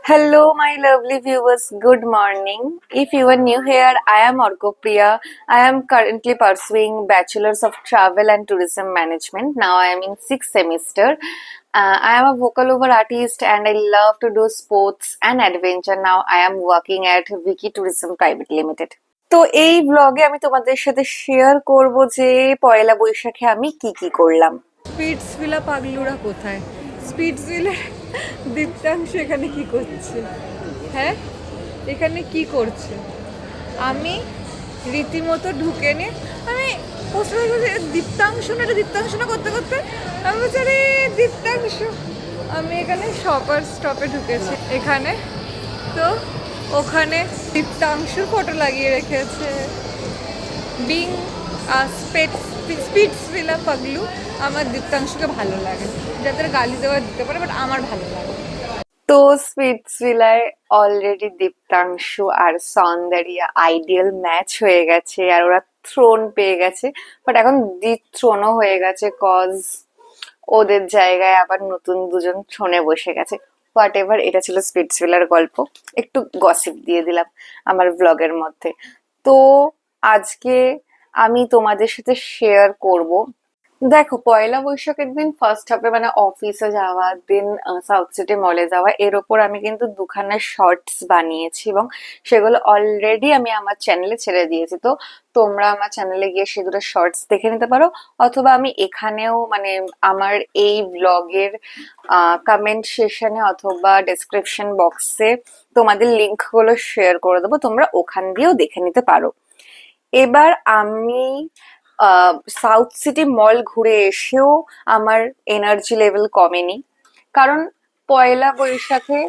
Hello, my lovely viewers. Good morning. If you are new here, I am Orkopriya. I am currently pursuing Bachelor's of Travel and Tourism Management. Now I am in sixth semester. I am a vocal over artist and I love to do sports and adventure. Now I am working at Wiki Tourism Private Limited. তো এই ব্লগে আমি তোমাদের সাথে share করব যে পয়লা বৈশাখে আমি কি কি করলাম। স্পিটসভিলা পাগলুরা কোথায়? স্পিটসভিলা দীপ্তাংশ এখানে কি করছে? হ্যাঁ, এখানে কি করছে? আমি রীতিমতো ঢুকে নিয়ে আমি প্রশ্ন করছি দীপ্তাংশ না করতে করতে আমি বলছি আরে দীপ্তাংশ। আমি এখানে শপার স্টপে ঢুকেছি এখানে, তো ওখানে দীপ্তাংশুর ফটো লাগিয়ে রেখেছে। বিং স্পিটসভিলা পাগলু আমার দীপ্তাংশুকে ভালো লাগে, যাদের গালি দেওয়া দিতে পারে, বাট আমার ভালো লাগে। তো স্পিটসভিলায় অলরেডি দীপ্তাংশু আর সৌন্দর্যা আইডিয়াল ম্যাচ হয়ে গেছে আর ওরা থ্রোন পেয়ে গেছে, বাট এখন ডিথ্রোনও হয়ে গেছে কজ ওদের জায়গায় আবার নতুন দুজন থ্রোনে বসে গেছে। হোয়াট এভার, এটা ছিল স্পিটসভিলার গল্প, একটু গসিপ দিয়ে দিলাম আমার ব্লগের মধ্যে। তো আজকে আমি তোমাদের সাথে শেয়ার করব, দেখো পয়লা বৈশাখের দিন ফার্স্ট হাফে মানে অফিসে যাওয়া, দেন সাউথ সিটি মলে যাওয়া, এর ওপর আমি কিন্তু দুখানা শর্টস বানিয়েছি এবং সেগুলো অলরেডি আমি আমার চ্যানেলে ছেড়ে দিয়েছি। তো তোমরা আমার চ্যানেলে গিয়ে সে দুটো শর্টস দেখে নিতে পারো, অথবা আমি এখানেও মানে আমার এই ব্লগের কমেন্ট সেকশনে অথবা ডেসক্রিপশন বক্সে তোমাদের লিংক গুলো শেয়ার করে দেবো, তোমরা ওখান দিয়েও দেখে নিতে পারো। এবার আমি সাউথ সিটি মল ঘুরে এসেও আমার এনার্জি লেভেল কমেনি, কারণ পয়লা বৈশাখে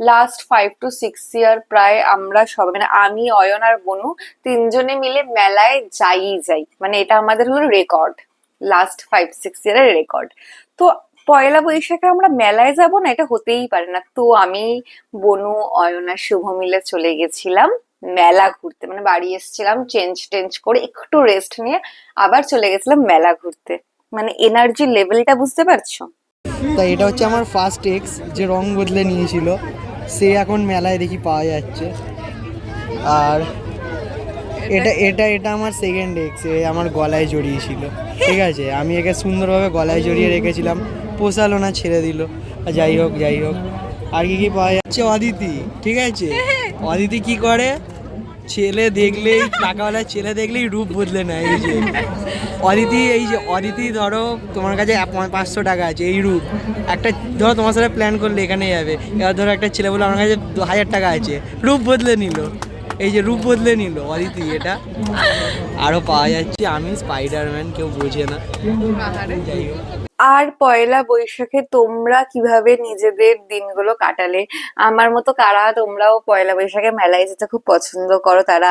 লাস্ট 5 to 6 ইয়ার প্রায় আমরা সবাই মানে আমি, অয়ন আর বনু তিনজনে মিলে মেলায় যাই, মানে এটা আমাদের হলো রেকর্ড, লাস্ট 5-6 ইয়ারের রেকর্ড। তো পয়লা বৈশাখে আমরা মেলায় যাব না, এটা হতেই পারে না। তো আমি, বনু, অয়ন আর শুভ মিলে চলে গেছিলাম মেলা ঘুরতে, মানে বাড়ি এসেছিলাম চেঞ্জ টেঞ্জ করে একটু রেস্ট নিয়ে আবার চলে গেছিলাম মেলা ঘুরতে। মানে এনার্জি লেভেলটা বুঝতে পারছো? তাই এটা হচ্ছে আমার ফার্স্ট এক্স যে রং বদলে নিয়েছিল, সে এখন মেলায় দেখি পাওয়া যাচ্ছে। আর এটা এটা এটা আমার সেকেন্ড এক্স, এ আমার গলায় জড়িয়েছিল, ঠিক আছে, আমি একে সুন্দরভাবে গলায় জড়িয়ে রেখেছিলাম, পোষালো না, ছেড়ে দিল। যাই হোক আর কি পাওয়া যাচ্ছে, অদিতি, ঠিক আছে। অদিতি কি করে, ছেলে দেখলেই, টাকাওয়ালা ছেলে দেখলেই রূপ বদলে নেয়। এই যে অদিতি ধরো তোমার কাছে 500 টাকা আছে, এই রূপ একটা, ধরো তোমার সাথে প্ল্যান করলে এখানে যাবে, এবার ধরো একটা ছেলে বলে আমার কাছে 1000 টাকা আছে, রূপ বদলে নিল, এই যে রূপ বদলে নিল অদিতি। এটা আরো পাওয়া যাচ্ছে, আমি স্পাইডারম্যান, কেউ বোঝে না। যাই হোক, আর পয়লা বৈশাখে তোমরা কিভাবে নিজেদের দিনগুলো কাটালে? আমার মতো কারা তোমরাও পয়লা বৈশাখে মেলায় যেতে খুব পছন্দ করো তারা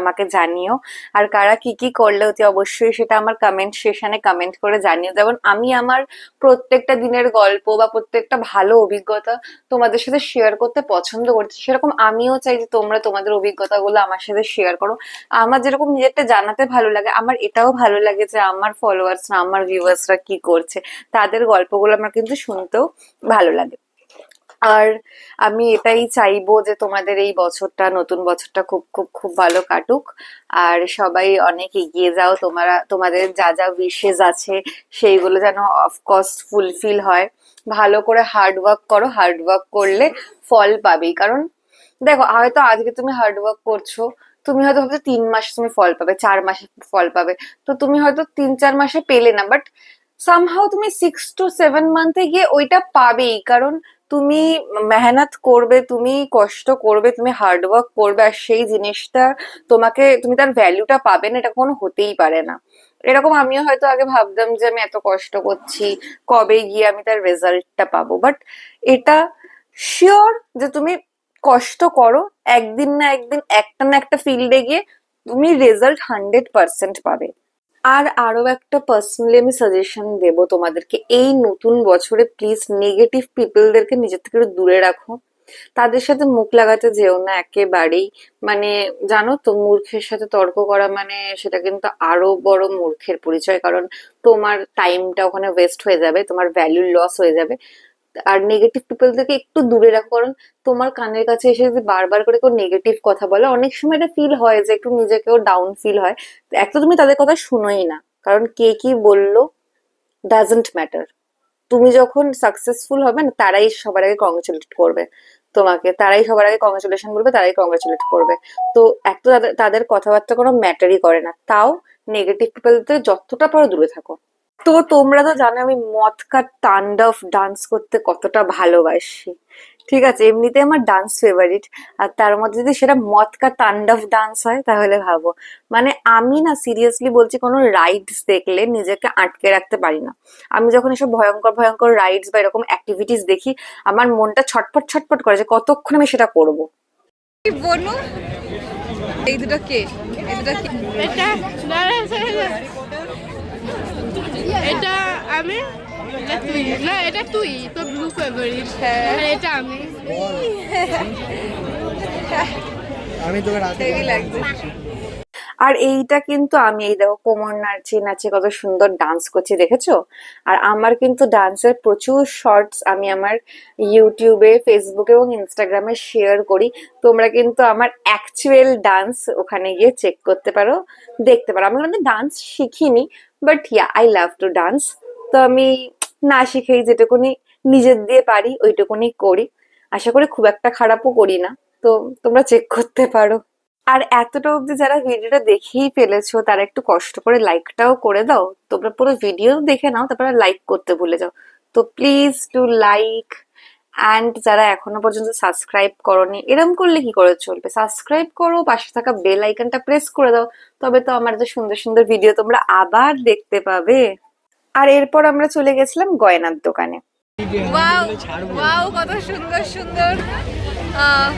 আমাকে জানিও। আর কারা কি কি করলে অতি অবশ্যই সেটা আমার কমেন্ট সেকশনে কমেন্ট করে জানিও। যেমন আমি আমার প্রত্যেকটা দিনের গল্প বা প্রত্যেকটা ভালো অভিজ্ঞতা তোমাদের সাথে শেয়ার করতে পছন্দ করছি, সেরকম আমিও চাই যে তোমরা তোমাদের অভিজ্ঞতাগুলো আমার সাথে শেয়ার করো। আমার যেরকম নিজেরটা জানাতে ভালো লাগে, আমার এটাও ভালো লাগে যে আমার ফলোয়ার্সরা, আমার ভিউয়ার্সরা কি করছে, তাদের গল্পগুলো আমার কিন্তু শুনতেও ভালো লাগে। আর আমি এটাই চাইবো যে তোমাদের এই বছরটা, নতুন বছরটা খুব খুব খুব ভালো কাটুক আর সবাই অনেক এগিয়ে যাও। তোমাদের যা যা উইশেস আছে সেইগুলো যেন অফকোর্স ফুলফিল হয়। ভালো করে হার্ড ওয়ার্ক করো, হার্ড ওয়ার্ক করলে ফল পাবেই। কারণ দেখো, হয়তো আজকে তুমি হার্ড ওয়ার্ক করছো, তুমি হয়তো ভাবছো 3 মাসে তুমি ফল পাবে, 4 মাসে ফল পাবে, তো তুমি হয়তো 3-4 মাসে পেলে না, বাট সামহাও তুমি 6 to 7 মান্থে গিয়ে ওইটা পাবেই। কারণ তুমি মেহনত করবে, তুমি কষ্ট করবে, তুমি হার্ড ওয়ার্ক করবে, আর সেই জিনিসটা তুমি তার ভ্যালুটা পাবে না, এটা কোনো হতেই পারে না। এরকম আমিও হয়তো আগে ভাবতাম যে আমি এত কষ্ট করছি, কবে গিয়ে আমি তার রেজাল্টটা পাবো, বাট এটা শিওর যে তুমি কষ্ট করো, একদিন না একদিন একটা না একটা ফিল্ডে গিয়ে তুমি রেজাল্ট 100% পাবে। আর আরো একটা পার্সোনালি আমি সাজেশন দেবো তোমাদেরকে, এই নতুন বছরে প্লিজ নেগেটিভ পিপলদেরকে নিজের থেকে একটু দূরে রাখো। তাদের সাথে মুখ লাগাতে যেও না একেবারেই। মানে জানো তো, মূর্খের সাথে তর্ক করা মানে সেটা কিন্তু আরো বড় মূর্খের পরিচয়, কারণ তোমার টাইমটা ওখানে ওয়েস্ট হয়ে যাবে, তোমার ভ্যালু লস হয়ে যাবে। আর নেগেটিভ পিপল থেকে একটু দূরে রাখো, কারণ তোমার কানের কাছে এসে যদি বারবার করে কেউ নেগেটিভ কথা বলে, অনেক সময় এটা ফিল হয় যে একটু নিজেকেও ডাউন ফিল হয়। এক তো তুমি তাদের কথা শুনোই না, কারণ কে কি বললো ডাজন্ট ম্যাটার। তুমি যখন সাকসেসফুল হবে না, তারাই সবার আগে কংগ্রেচুলেট করবে তোমাকে, তারাই সবার আগে কংগ্রেচুলেশন বলবে, তারাই কংগ্রেচুলেট করবে। তো এক তো তাদের তাদের কথাবার্তা কোনো ম্যাটারই করে না, তাও নেগেটিভ পিপলদের যতটা পারো দূরে থাকো। তো তোমরা তো জানো আমি মদ কা তাণ্ডব ডান্স করতে কতটা ভালোবাসি। ঠিক আছে, এমনিতে আমার ডান্স ফেভারিট, আর তার মধ্যে যদি সেটা মদ কা তাণ্ডব ডান্স হয় তাহলে ভাবো। মানে আমি না সিরিয়াসলি বলছি, কোনো রাইডস দেখলে নিজেকে আটকে রাখতে পারি না। আমি যখন এসব ভয়ঙ্কর ভয়ঙ্কর রাইডস বা এরকম অ্যাক্টিভিটিস দেখি, আমার মনটা ছটফট ছটফট করে যে কতক্ষণ আমি সেটা করব। কি বনু, এই দুটো কে, এই দুটো কে? এটা দাঁড়া, এটা আমি, এটা তুই, না এটা তুই, তোর ব্লু ফেভারিট, আর এটা আমি। আমি তোকে রাতে হেভি লাগছে। আর এইটা কিন্তু আমি, এই দেখো কোমর নাড়ছে নাচে কত সুন্দর ডান্স করছে, দেখেছো? আর আমার কিন্তু ডান্সের প্রচুর শর্টস আমি আমার ইউটিউবে, ফেসবুকে এবং ইনস্টাগ্রামে শেয়ার করি। তোমরা কিন্তু আমার অ্যাকচুয়াল ডান্স ওখানে গিয়ে চেক করতে পারো, দেখতে পারো। আমি কিন্তু ডান্স শিখিনি, but yeah I love to dance. তো আমি না শিখেই যেটুকুনি নিজের দিয়ে পারি ওইটুকুনি করি। আশা করি খুব একটা খারাপও করি না। তো তোমরা চেক করতে পারো। আর এতটা অব্দি যারা ভিডিওটা দেখেই ফেলেছো, তারা একটু কষ্ট করে লাইকটাও করে দাও। তোমরা পুরো ভিডিও দেখে নাও, তারপরে লাইক করতে ভুলে যাও। তো প্লিজ ডু লাইক। অ্যান্ড যারা এখনো পর্যন্ত সাবস্ক্রাইব করোনি, এরম করলে কি করে চলবে? সাবস্ক্রাইব করো, পাশে থাকা বেল আইকনটা প্রেস করে দাও, তবে তো আমার যে সুন্দর সুন্দর ভিডিও তোমরা আবার দেখতে পাবে। আর এরপর আমরা চলে গেছিলাম গয়নার দোকানে। ওয়াও ওয়াও, কত সুন্দর সুন্দর আহ,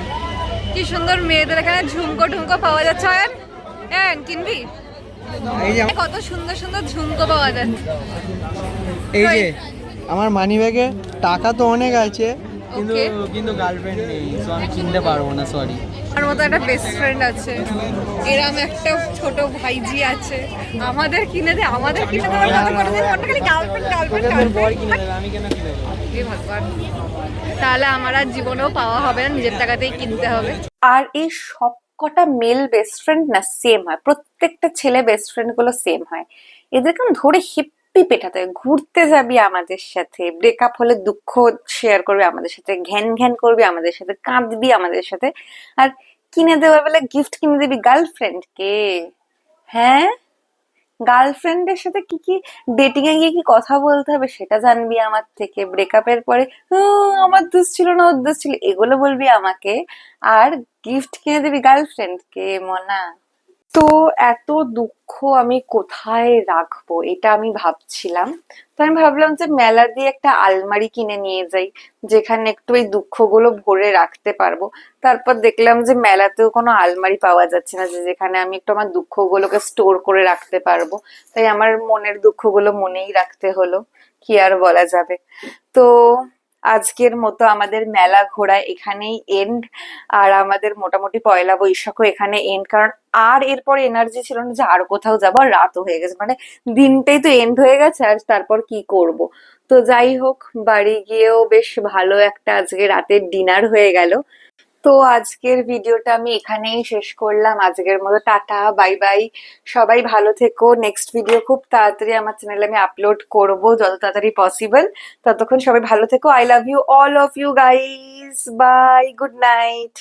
কি সুন্দর মেয়েদের এখানে ঝুমকো ঢুমকো পাওয়া যাচ্ছে। অয়ন, অয়ন কিনবি? এই যে কত সুন্দর সুন্দর ঝুমকো পাওয়া যাচ্ছে। এই যে আমার মানি ব্যাগে টাকা তো অনেক আছে, কিন্তু Okay. কিন্তু গার্লফ্রেন্ড নেই, তো আমি কিনতে পারবো না, সরি। আমার মতো একটা বেস্ট ফ্রেন্ড আছে, এরম একটা ছোট ভাইজি আছে, আমাদের কিনে দে, আমাদের কিনে দেওয়ার কথা করে দে, মনটা খালি গার্লফ্রেন্ড গার্লফ্রেন্ড তোর বর গার্লফ্রেন্ড। কিনে দেবে, আমি কেন কিনে দেবো? হে ভগবান, তাহলে আমার আর জীবনেও পাওয়া হবে না, নিজের টাকাতেই কিনতে হবে। আর এই সব কটা মেল বেস্ট ফ্রেন্ড না সেম হয়, প্রত্যেকটা ছেলে বেস্ট ফ্রেন্ড গুলো সেম হয়। এদেরকে না ধরে হিপ্পি পেটাতে হয়। ঘুরতে যাবি আমাদের সাথে, ব্রেকআপ হলে দুঃখ শেয়ার করবি আমাদের সাথে, ঘ্যান ঘ্যান করবি আমাদের সাথে, কাঁদবি আমাদের সাথে, আর কিনে দেওয়ার বেলা গিফট কিনে দিবি গার্লফ্রেন্ড কে? হ্যাঁ, গার্লফ্রেন্ডের সাথে কি কি ডেটিং এ গিয়ে কি কথা বলতে হবে সেটা জানবি আমার থেকে। ব্রেকআপের পরে আমার দোষ ছিল না, ওর দোষ ছিল, এগুলো বলবি আমাকে। আর গিফট কিনে দিবি গার্লফ্রেন্ড কে মনা? তো এত দুঃখ আমি কোথায় রাখবো, এটা আমি ভাবছিলাম। তো আমি ভাবলাম যে মেলা দিয়ে একটা আলমারি কিনে নিয়ে যাই, যেখানে একটু এই দুঃখগুলো ভরে রাখতে পারবো। তারপর দেখলাম যে মেলাতেও কোনো আলমারি পাওয়া যাচ্ছে না, যে যেখানে আমি একটু আমার দুঃখগুলোকে স্টোর করে রাখতে পারবো। তাই আমার মনের দুঃখগুলো মনেই রাখতে হলো, কি আর বলা যাবে। তো আজকের মতো আমাদের মেলা ঘোরা এখানেই এন্ড। আর আমাদের মোটামুটি পয়লা বৈশাখও এখানে এন্ড, কারণ আর এরপর এনার্জি ছিল না যে আর কোথাও যাবো। আর রাতও হয়ে গেছে, মানে দিনটাই তো এন্ড হয়ে গেছে, আর তারপর কি করব। তো যাই হোক, বাড়ি গিয়েও বেশ ভালো একটা আজকে রাতের ডিনার হয়ে গেল। তো আজকের ভিডিওটা আমি এখানেই শেষ করলাম। আজকের মতো টাটা, বাই বাই। সবাই ভালো থেকো। নেক্সট ভিডিও খুব তাড়াতাড়ি আমার চ্যানেলে আমি আপলোড করব, যত তাড়াতাড়ি পসিবল। ততক্ষণ সবাই ভালো থেকো। I love you all of you guys. Bye, good night.